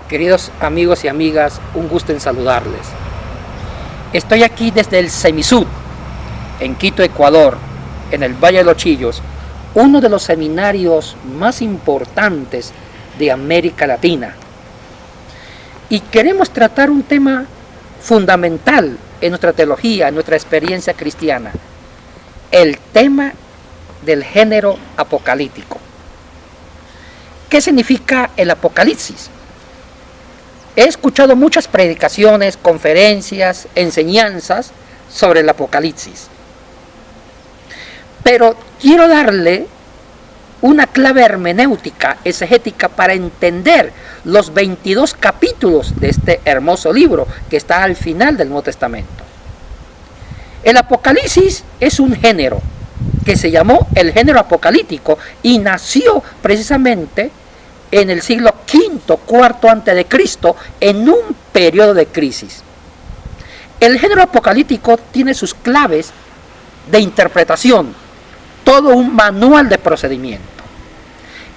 Queridos amigos y amigas, un gusto en saludarles. Estoy aquí desde el Semisud, en Quito, Ecuador, en el Valle de los Chillos, uno de los seminarios más importantes de América Latina. Y queremos tratar un tema fundamental en nuestra teología, en nuestra experiencia cristiana, el tema del género apocalíptico. ¿Qué significa el Apocalipsis? He escuchado muchas predicaciones, conferencias, enseñanzas sobre el Apocalipsis. Pero quiero darle una clave hermenéutica, exegética, para entender los 22 capítulos de este hermoso libro que está al final del Nuevo Testamento. El Apocalipsis es un género que se llamó el género apocalíptico y nació precisamente en el siglo V, IV antes de Cristo, en un periodo de crisis. El género apocalíptico tiene sus claves de interpretación, todo un manual de procedimiento.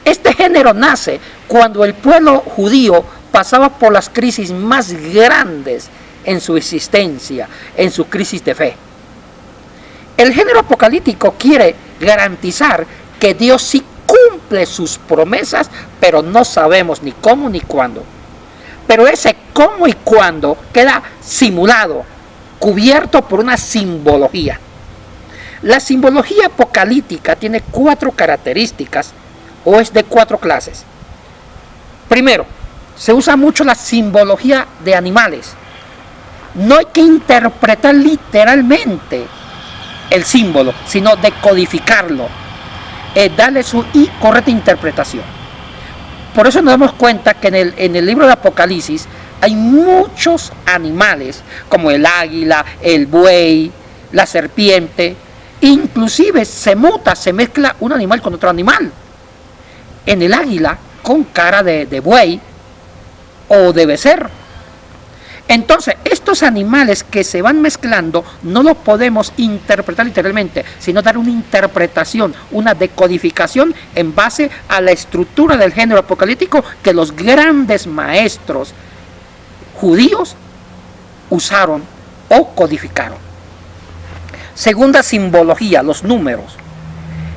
Este género nace cuando el pueblo judío pasaba por las crisis más grandes en su existencia, en su crisis de fe. El género apocalíptico quiere garantizar que Dios sí cumple sus promesas, pero no sabemos ni cómo ni cuándo. Pero ese cómo y cuándo queda simulado, cubierto por una simbología. La simbología apocalíptica tiene 4 características, o es de 4 clases. Primero, se usa mucho la simbología de animales. No hay que interpretar literalmente el símbolo, sino decodificarlo, darle su correcta interpretación. Por eso nos damos cuenta que en el libro de Apocalipsis hay muchos animales, como el águila, el buey, la serpiente. Inclusive se mezcla un animal con otro animal. En el águila con cara de buey o de becerro. Entonces, estos animales que se van mezclando no los podemos interpretar literalmente, sino dar una interpretación, una decodificación en base a la estructura del género apocalíptico que los grandes maestros judíos usaron o codificaron. Segunda simbología, los números.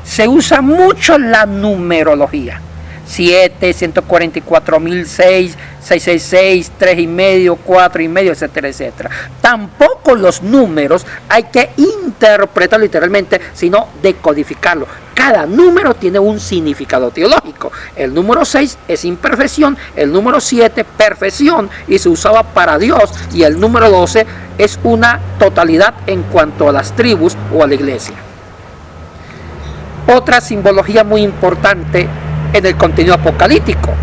Se usa mucho la numerología. 7, 144.006, 666, 3,5, 4,5, etcétera, etcétera. Tampoco los números hay que interpretar literalmente, sino decodificarlo. Cada número tiene un significado teológico. El número 6 es imperfección, el número 7 perfección y se usaba para Dios, y el número 12 es una totalidad en cuanto a las tribus o a la iglesia. Otra simbología muy importante en el contenido apocalíptico: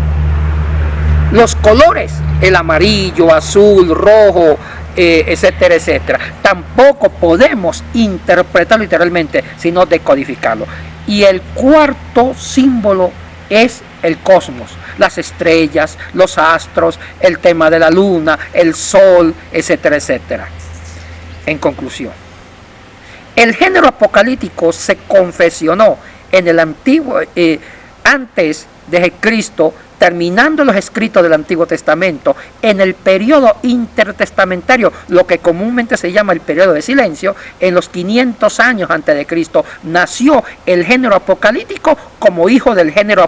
los colores, el amarillo, azul, rojo, etcétera, etcétera. Tampoco podemos interpretar literalmente, sino decodificarlo. Y el cuarto símbolo es el cosmos, las estrellas, los astros, el tema de la luna, el sol, etcétera, etcétera. En conclusión, el género apocalíptico se confeccionó en el antiguo, antes de Cristo, terminando los escritos del Antiguo Testamento, en el periodo intertestamentario, lo que comúnmente se llama el periodo de silencio. En los 500 años antes de Cristo nació el género apocalíptico como hijo del género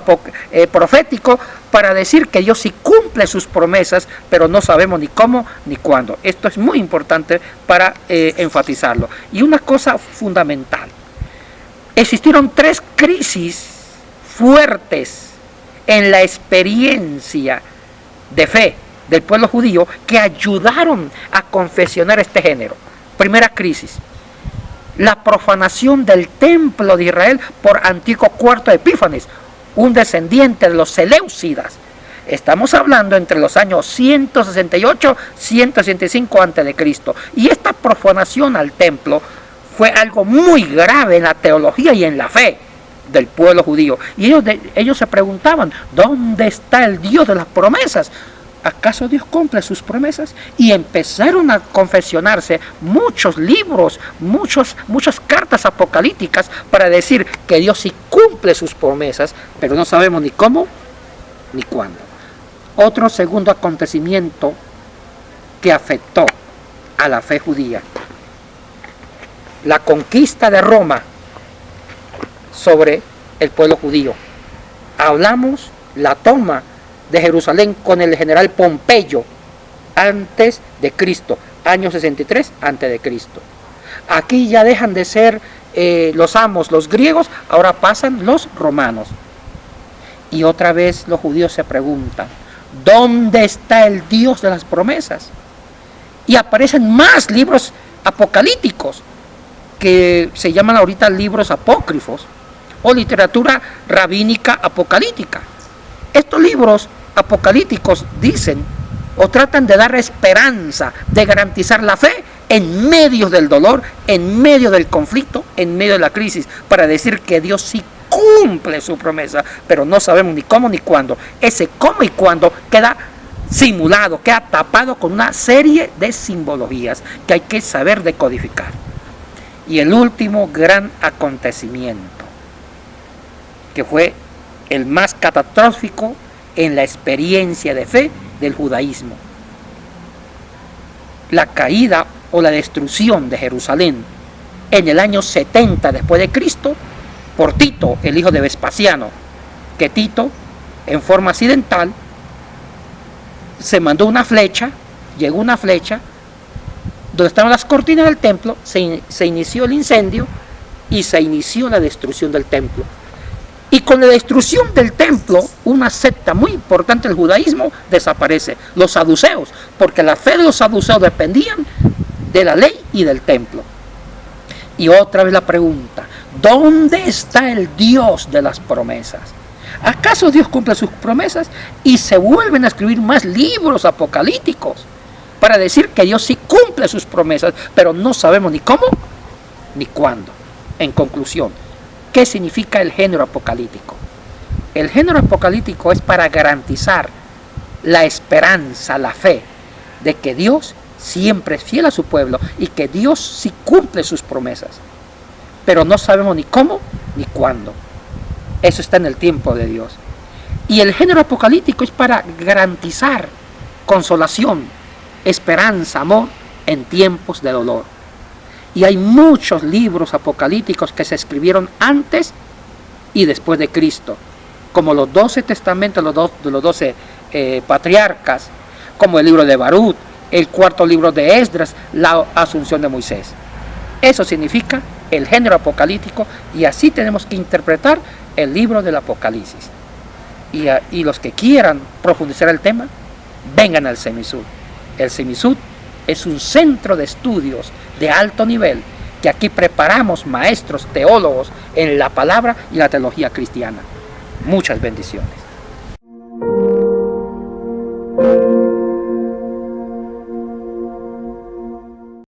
profético, para decir que Dios sí cumple sus promesas, pero no sabemos ni cómo ni cuándo. Esto es muy importante para enfatizarlo. Y una cosa fundamental: existieron 3 crisis fuertes en la experiencia de fe del pueblo judío que ayudaron a confeccionar este género. Primera crisis: la profanación del templo de Israel por Antíoco IV Epífanes, un descendiente de los Seleucidas. Estamos hablando entre los años 168 y 165 a.C. Y esta profanación al templo fue algo muy grave en la teología y en la fe del pueblo judío. Y ellos se preguntaban: ¿dónde está el Dios de las promesas? ¿acaso Dios cumple sus promesas? Y empezaron a confesionarse muchos libros, muchas cartas apocalípticas para decir que Dios sí cumple sus promesas, pero no sabemos ni cómo ni cuándo. Otro segundo acontecimiento que afectó a la fe judía: la conquista de Roma sobre el pueblo judío. Hablamos la toma de Jerusalén con el general Pompeyo antes de Cristo, año 63 antes de Cristo. Aquí ya dejan de ser los amos, los griegos, ahora pasan los romanos. Y otra vez los judíos se preguntan, ¿dónde está el Dios de las promesas? Y aparecen más libros apocalípticos, que se llaman ahorita libros apócrifos, o literatura rabínica apocalíptica. Estos libros apocalípticos dicen o tratan de dar esperanza, de garantizar la fe en medio del dolor, en medio del conflicto, en medio de la crisis, para decir que Dios sí cumple su promesa, pero no sabemos ni cómo ni cuándo. Ese cómo y cuándo queda simulado, queda tapado con una serie de simbologías que hay que saber decodificar. Y el último gran acontecimiento, que fue el más catastrófico en la experiencia de fe del judaísmo: la caída o la destrucción de Jerusalén en el año 70 después de Cristo por Tito, el hijo de Vespasiano, que Tito, en forma accidental, se mandó una flecha, llegó una flecha, donde estaban las cortinas del templo, se inició el incendio y se inició la destrucción del templo. Y con la destrucción del templo, una secta muy importante del judaísmo desaparece, los saduceos, porque la fe de los saduceos dependían de la ley y del templo. Y otra vez la pregunta, ¿dónde está el Dios de las promesas? ¿Acaso Dios cumple sus promesas? Y se vuelven a escribir más libros apocalípticos para decir que Dios sí cumple sus promesas, pero no sabemos ni cómo ni cuándo. En conclusión, ¿qué significa el género apocalíptico? El género apocalíptico es para garantizar la esperanza, la fe de que Dios siempre es fiel a su pueblo y que Dios sí cumple sus promesas, pero no sabemos ni cómo ni cuándo. Eso está en el tiempo de Dios. Y el género apocalíptico es para garantizar consolación, esperanza, amor en tiempos de dolor. Y hay muchos libros apocalípticos que se escribieron antes y después de Cristo, como los 12 testamentos de los 12 patriarcas, como el libro de Barut, el cuarto libro de Esdras, la asunción de Moisés. Eso significa el género apocalíptico, y así tenemos que interpretar el libro del Apocalipsis. Y los que quieran profundizar el tema, vengan al CEMISUD. El CEMISUD es un centro de estudios de alto nivel, que aquí preparamos maestros teólogos en la palabra y la teología cristiana. Muchas bendiciones.